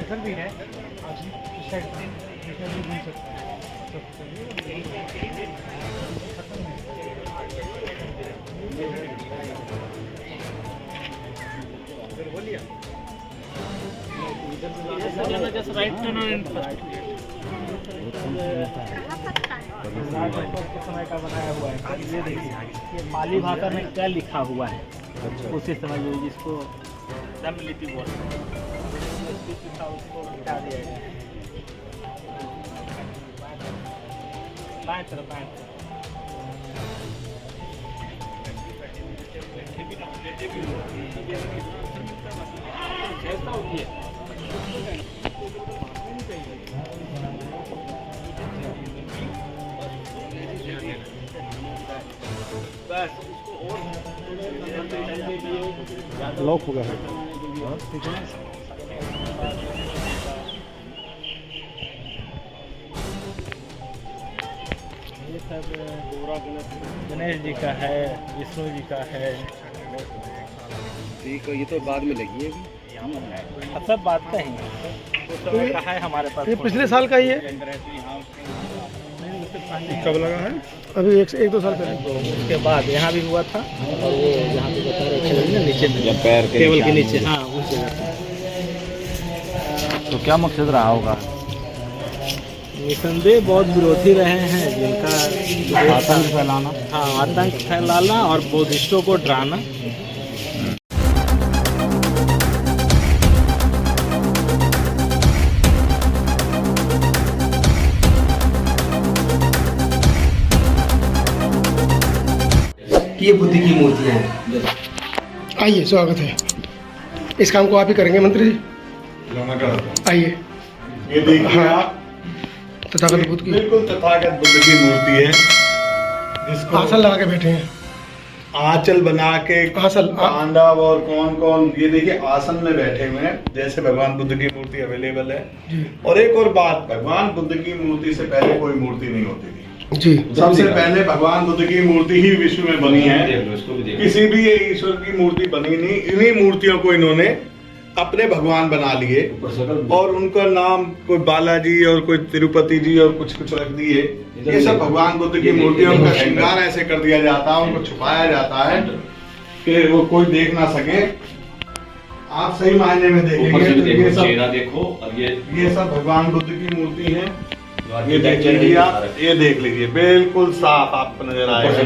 इधर भी है, इस साइड भी घूम सकते हैं। तो just right turn in first समय का बनाया हुआ है। ये देखिए, ये पाली भाषा में क्या लिखा हुआ है उसे समझिए, जिसको दमलिपि बोलते हैं। उसको हटा दिया गया। बाएं तरफ बस उसको और लॉक हो गया है। ठीक है, ये सब गणेश जी का है, विष्णु जी का है। ठीक है, ये तो बाद में लगी है अभी, सब बात का ही है, का है हमारे पास। ये पिछले साल का ही है। कब लगा है? अभी एक दो साल पहले। तो उसके बाद यहाँ भी हुआ था, और वो यहाँ पे बता रहे थे नीचे में, पैर के टेबल के नीचे। हाँ, उस जगह। तो क्या मकसद रहा होगा? निसंदेह बहुत विरोधी रहे हैं, जिनका आतंक फैलाना। हाँ, आतंक फैलाना और बौद्धिस्टों को डराना। ये बुद्धि की मूर्तियाँ हैं। आइए, स्वागत है। इस काम को आप ही करेंगे मंत्री जी? आइए। ये देखिए आप, तथागत बुद्ध की बिल्कुल तथागत बुद्ध की मूर्ति है, जिसको आसन लगा के बैठे हैं। आंचल बना के आसन पांडव और कौन कौन, ये देखिए आसन में बैठे हुए हैं, जैसे भगवान बुद्ध की मूर्ति अवेलेबल है जी। और एक और बात, भगवान बुद्ध की मूर्ति से पहले कोई मूर्ति नहीं होती थी जी। सबसे पहले भगवान बुद्ध की मूर्ति ही विश्व में बनी है। किसी भी ईश्वर की मूर्ति बनी नहीं, इन्हीं मूर्तियों को इन्होंने अपने भगवान बना लिए और उनका नाम कोई बालाजी और कोई तिरुपति जी और कुछ कुछ रख दिए। ये सब भगवान बुद्ध की मूर्तियों का श्रृंगार ऐसे कर दिया जाता है, उनको छुपाया जाता है कि वो कोई देख ना सके। आप सही मायने में देखेंगे तो ये सब देखो, और ये सब भगवान बुद्ध की मूर्ति है। ये देख लीजिए आप, ये देख लीजिए, बिल्कुल साफ आपको नजर आएगा।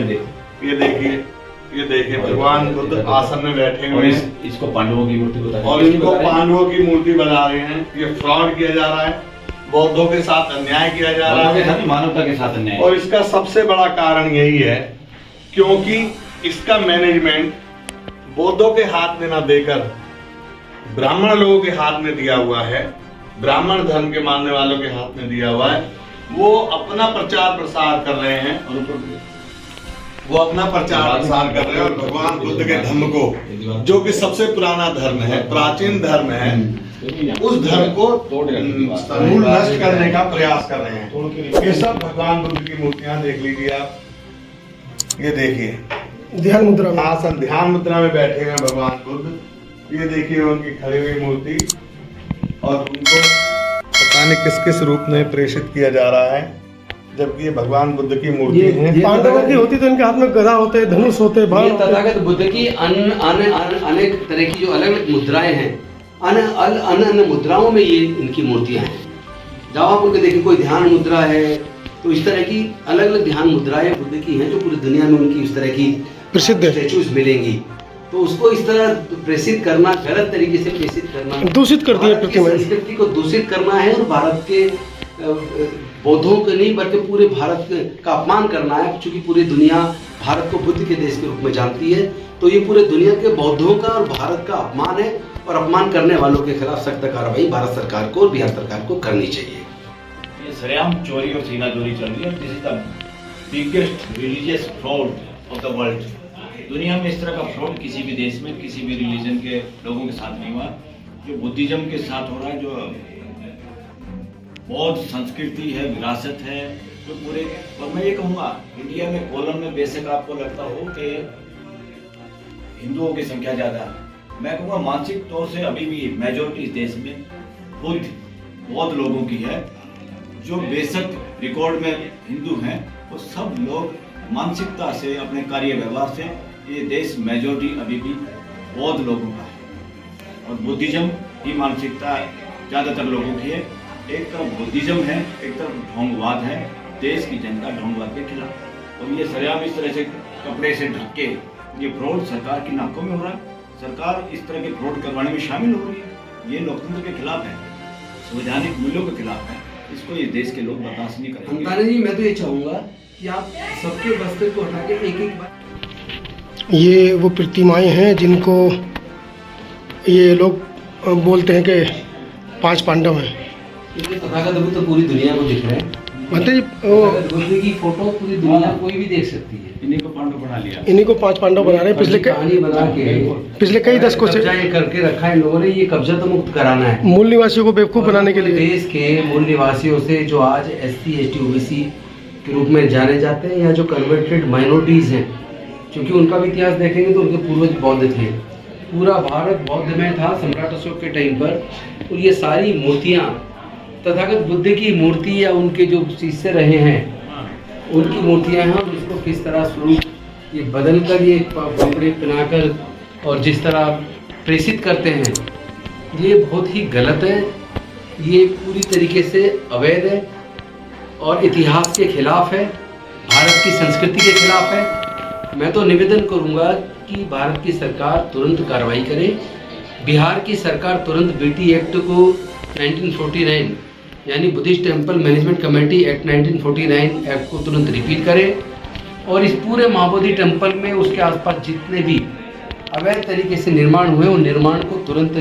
ये देखिए भगवान बुद्ध आसन में बैठे हुए हैं। इसको पांडवों की मूर्ति बता, और इनको पांडवों की मूर्ति बना रहे हैं। ये फ्रॉड किया जा रहा है, बौद्धों के साथ अन्याय किया जा रहा है, मानवता के साथ अन्याय। और इसका सबसे बड़ा कारण यही है क्योंकि इसका मैनेजमेंट बौद्धों के हाथ में ना देकर ब्राह्मण लोगों के हाथ में दिया हुआ है, ब्राह्मण धर्म के मानने वालों के हाथ में दिया हुआ है। वो अपना प्रचार प्रसार कर रहे हैं, वो अपना प्रचार प्रसार कर रहे हैं और भगवान बुद्ध के धर्म को, जो कि सबसे पुराना धर्म है, प्राचीन धर्म है, उस धर्म को समूल नष्ट करने का प्रयास कर रहे हैं। ये सब भगवान बुद्ध की मूर्तियां देख लीजिए आप, ये देखिए ध्यान मुद्रा में, आसन ध्यान मुद्रा में बैठे हुए भगवान बुद्ध। ये देखिए उनकी खड़ी हुई मूर्ति, और उनको पता नहीं किस किस रूप में प्रेषित किया जा रहा है, जबकि ये भगवान बुद्ध की मूर्ति है। पांडवों की होती तो इनके हाथ में गदा होते, धनुष होते, बाण होते। तथागत बुद्ध की अनेक तरह की जो अलग अलग मुद्राएं हैं, अन्य मुद्राओं में ये इनकी मूर्तियां हैं। जब आप उनके देखिए, कोई ध्यान मुद्रा है, तो इस तरह की अलग अलग ध्यान मुद्राएं बुद्ध की हैं, जो पूरी दुनिया में उनकी इस तरह की प्रसिद्ध स्टैचूज मिलेंगी। तो उसको इस तरह प्रेषित करना, गलत तरीके से प्रेषित करना, दूषित कर दिया प्रतिमा, संस्कृति को दूषित करना है, और भारत के बौद्धों के नहीं बल्कि पूरे भारत का अपमान करना है। क्योंकि पूरी दुनिया भारत को बुद्ध के देश के रूप में जानती है, तो ये पूरे दुनिया के बौद्धों का और भारत का अपमान है, और अपमान करने वालों के खिलाफ सख्त कार्रवाई भारत सरकार को और बिहार सरकार को करनी चाहिए। ये सरेआम चोरी और सीना चोरी चल रही है। This is the biggest religious fraud of the world. दुनिया में इस तरह का फ्रॉड किसी भी देश में, किसी भी रिलीजन के लोगों के साथ नहीं हुआ, जो बुद्धिज्म के साथ हो रहा है, जो बौद्ध संस्कृति है, विरासत है, जो पूरे। और मैं ये कहूँगा, इंडिया में कोलम में बेशक आपको लगता हो कि हिंदुओं की संख्या ज़्यादा है, मैं कहूँगा मानसिक तौर से अभी भी मेजोरिटी इस देश में बौद्ध लोगों की है, जो बेशक रिकॉर्ड में हिंदू हैं, वो सब लोग मानसिकता से, अपने कार्य व्यवहार से, ये देश मेजॉरिटी अभी भी बौद्ध लोगों का है और बुद्धिज्म की मानसिकता ज़्यादातर लोगों की है। एक तरफ बुद्धिज्म है, एक तरफ ढोंगवाद है। देश की जनता ढोंगवाद के खिलाफ, और ये सरेआम इस तरह से कपड़े से ढक के ये फ्रॉड सरकार की नाकों में हो रहा है। सरकार इस तरह के फ्रॉड करवाने में शामिल हो रही है। ये लोकतंत्र के खिलाफ है, संवैधानिक मूल्यों के खिलाफ है। इसको ये देश के लोग बर्दाश्त नहीं करेंगे। अंतानी जी, मैं तो ये चाहूँगा कि आप सबके वस्त्र को हटा के एक एक बार, ये वो प्रतिमाएं हैं जिनको ये लोग बोलते हैं कि 5 पांडव हैं। क्योंकि तथागत बुद्ध तो पूरी दुनिया को दिख रहे हैं। मतलब जी तथागत बुद्ध की फोटो पूरी दुनिया कोई भी देख सकती है। इन्हीं को पांडव बना लिया, इन्हीं को 5 पांडव बना रहे हैं। कहानी बना के पिछले कई दशकों से कब्जा ये करके रखा है इन लोगों ने। ये कब्जा तो मुक्त कराना है मूल निवासियों को बेवकूफ़ बनाने के लिए। देश के मूल निवासियों से जो आज SC ST OBC के रूप में जाने जाते हैं, या जो कन्वर्टेड माइनॉरिटीज़ हैं, क्योंकि उनका भी इतिहास देखेंगे तो उनके पूर्वज बौद्ध थे। पूरा भारत बौद्ध में था सम्राट अशोक के टाइम पर। और ये सारी मूर्तियाँ तथागत बुद्ध की मूर्ति या उनके जो शिष्य रहे हैं उनकी मूर्तियाँ हैं। और उसको किस तरह स्वरूप ये बदल कर, ये कपड़े पहनाकर और जिस तरह प्रेषित करते हैं, ये बहुत ही गलत है। ये पूरी तरीके से अवैध है और इतिहास के खिलाफ है, भारत की संस्कृति के खिलाफ है। मैं तो निवेदन करूंगा कि भारत की सरकार तुरंत कार्रवाई करे। बिहार की सरकार तुरंत BT एक्ट को 1949 यानी Buddhist temple management committee act 1949 act को तुरंत रिपील करे और इस पूरे महाबोधि टेम्पल में उसके आसपास जितने भी अवैध तरीके से निर्माण हुए उन निर्माण को तुरंत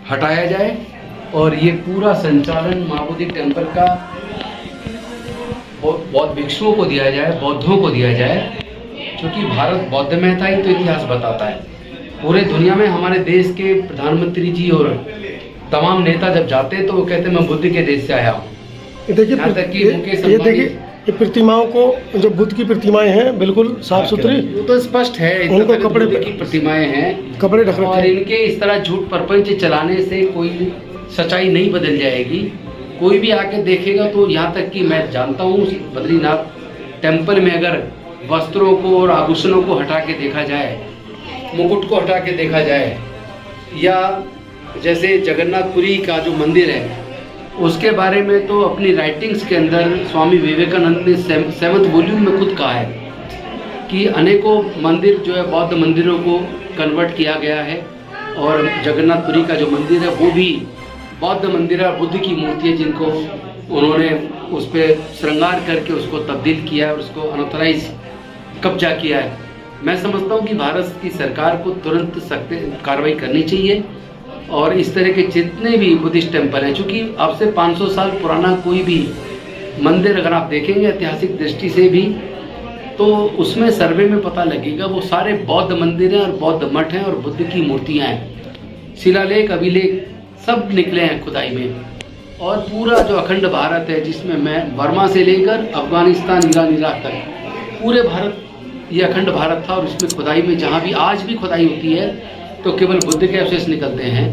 हटाया जाए और ये पूरा संचालन महाबोधि टेम्पल का बौद्ध भिक्षुओं को दिया जाए, बौद्धों को दिया जाए, क्योंकि भारत बौद्ध में था ही तो इतिहास बताता है। पूरे दुनिया में हमारे देश के प्रधानमंत्री जी और तमाम नेता जब जाते हैं तो वो कहते हैं मैं बुद्ध के देश से आया हूँ। देखिए यहाँ तक कि ये मुकेश देखिए अंबानी, ये प्रतिमाओं को, जो बुद्ध की प्रतिमाएं हैं बिल्कुल साफ सुथरी, वो तो स्पष्ट है उनको कपड़े बुद्ध की प्रतिमाएं हैं, कपड़े ढक और रखे हैं। इनके इस तरह झूठ प्रपंच चलाने से कोई सच्चाई नहीं बदल जाएगी। कोई भी आके देखेगा तो यहाँ तक कि मैं जानता हूँ बद्रीनाथ टेम्पल में अगर वस्त्रों को और आभूषणों को हटा के देखा जाए, मुकुट को हटा के देखा जाए, या जैसे जगन्नाथपुरी का जो मंदिर है उसके बारे में तो अपनी राइटिंग्स के अंदर स्वामी विवेकानंद ने 7th वॉल्यूम में खुद कहा है कि अनेकों मंदिर जो है बौद्ध मंदिरों को कन्वर्ट किया गया है और जगन्नाथपुरी का जो मंदिर है वो भी बौद्ध मंदिर है, बुद्ध की मूर्ति है जिनको उन्होंने उस पर श्रृंगार करके उसको तब्दील किया है और उसको अनऑथराइज कब्जा किया है। मैं समझता हूँ कि भारत की सरकार को तुरंत सख्त कार्रवाई करनी चाहिए और इस तरह के जितने भी बुद्धिस्ट टेम्पल हैं, चूँकि अब से 500 साल पुराना कोई भी मंदिर अगर आप देखेंगे ऐतिहासिक दृष्टि से भी तो उसमें सर्वे में पता लगेगा वो सारे बौद्ध मंदिर हैं और बौद्ध मठ हैं और बुद्ध की मूर्तियाँ हैं। शिलालेख अभिलेख सब निकले हैं खुदाई में। और पूरा जो अखंड भारत है जिसमें मैं बर्मा से लेकर अफगानिस्तान, ईरान, इराक तक पूरे भारत ये अखंड भारत था और इसमें खुदाई में जहाँ भी आज भी खुदाई होती है तो केवल बुद्ध के अवशेष निकलते हैं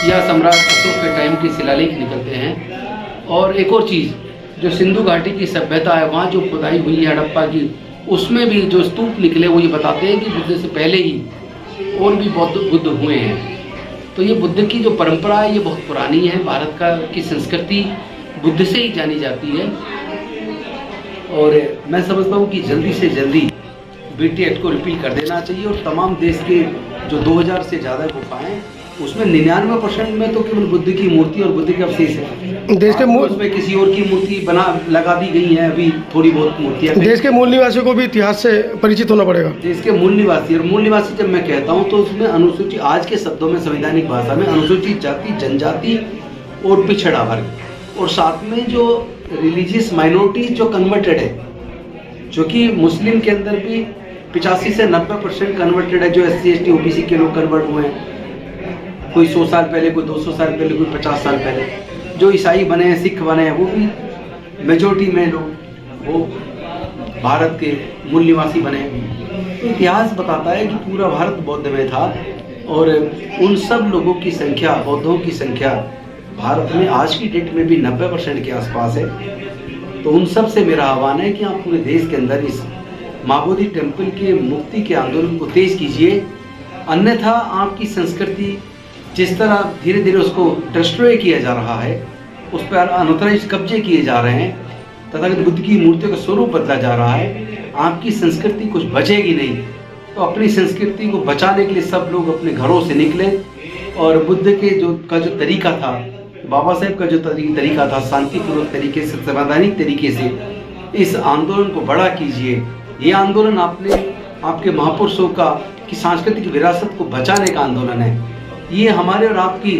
या सम्राट अशोक के टाइम के शिलालेख निकलते हैं। और एक और चीज़, जो सिंधु घाटी की सभ्यता है वहाँ जो खुदाई हुई है हड़प्पा की, उसमें भी जो स्तूप निकले वो ये बताते हैं कि बुद्ध से पहले ही और भी बुद्ध हुए हैं। तो ये बुद्ध की जो परंपरा है ये बहुत पुरानी है। भारत की संस्कृति बुद्ध से ही जानी जाती है और मैं समझता हूँ कि जल्दी से जल्दी BT एक्ट को रिपील कर देना चाहिए और तमाम देश के जो 2000 से ज़्यादा गुफाएं उसमें 99% में तो केवल बुद्ध की मूर्ति और बुद्ध के अवशेष है। देश के मूल उसमें किसी और की मूर्ति लगा दी गई है, अभी थोड़ी बहुत मूर्तियाँ। देश के मूल निवासियों को भी इतिहास से परिचित होना पड़ेगा। देश के मूल निवासी, और मूल निवासी जब मैं कहता हूँ तो उसमें अनुसूचित, आज के शब्दों में संवैधानिक भाषा में अनुसूचित जाति, जनजाति और पिछड़ा वर्ग, और साथ में जो रिलीजियस माइनॉरिटी जो कन्वर्टेड है, जो कि मुस्लिम के अंदर भी 85 से 90% कन्वर्टेड है, जो SC ST OBC के लोग कन्वर्ट हुए हैं। कोई 100 साल पहले, कोई 200 साल पहले, कोई 50 साल पहले। जो ईसाई बने हैं, सिख बने हैं, वो भी मेजोरिटी में लोग वो भारत के मूल निवासी बने हैं। तो इतिहास बताता है कि पूरा भारत बौद्ध में था और उन सब लोगों की संख्या, बौद्धों की संख्या भारत में आज की डेट में भी 90% के आसपास है। तो उन सब से मेरा आह्वान है कि आप पूरे देश के अंदर इस माँ बोधि टेम्पल के मुक्ति के आंदोलन को तेज कीजिए, अन्यथा आपकी संस्कृति जिस तरह धीरे धीरे उसको डिस्ट्रॉय किया जा रहा है, उस पर अनॉथराइज्ड कब्जे किए जा रहे हैं, तथागत बुद्ध की मूर्तियों का स्वरूप बदला जा रहा है, आपकी संस्कृति कुछ बचेगी नहीं। तो अपनी संस्कृति को बचाने के लिए सब लोग अपने घरों से निकलें और बुद्ध के जो तरीका था, बाबा साहेब का जो तरीका था, शांतिपूर्वक तरीके से, संवैधानिक तरीके से इस आंदोलन को बड़ा कीजिए। ये आंदोलन आपके महापुरुषों की सांस्कृतिक विरासत को बचाने का आंदोलन है। ये हमारे और आपकी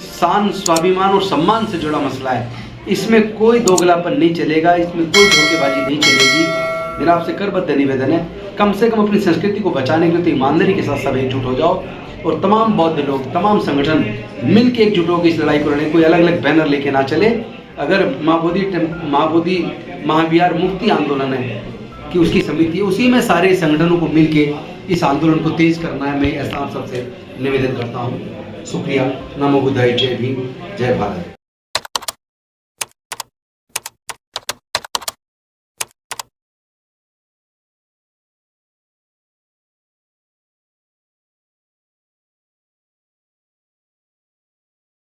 शान, स्वाभिमान और सम्मान से जुड़ा मसला है। इसमें कोई दोगलापन नहीं चलेगा, इसमें कोई धोखेबाजी नहीं चलेगी। मेरा आपसे करबद्ध निवेदन है, कम से कम अपनी संस्कृति को बचाने के लिए तो ईमानदारी के साथ सब एकजुट हो जाओ और तमाम बौद्ध लोग, तमाम संगठन मिल के एकजुट होकर इस लड़ाई को लड़ें। कोई अलग अलग बैनर लेके ना चले। अगर माँ बोधि महाविहार मुक्ति आंदोलन है कि उसकी समिति है, उसी में सारे संगठनों को मिल के इस आंदोलन को तेज करना है। मैं ऐसा आप सबसे निवेदन करता हूँ। शुक्रिया। नमो बुद्धाय। जय भीम, जय भारत।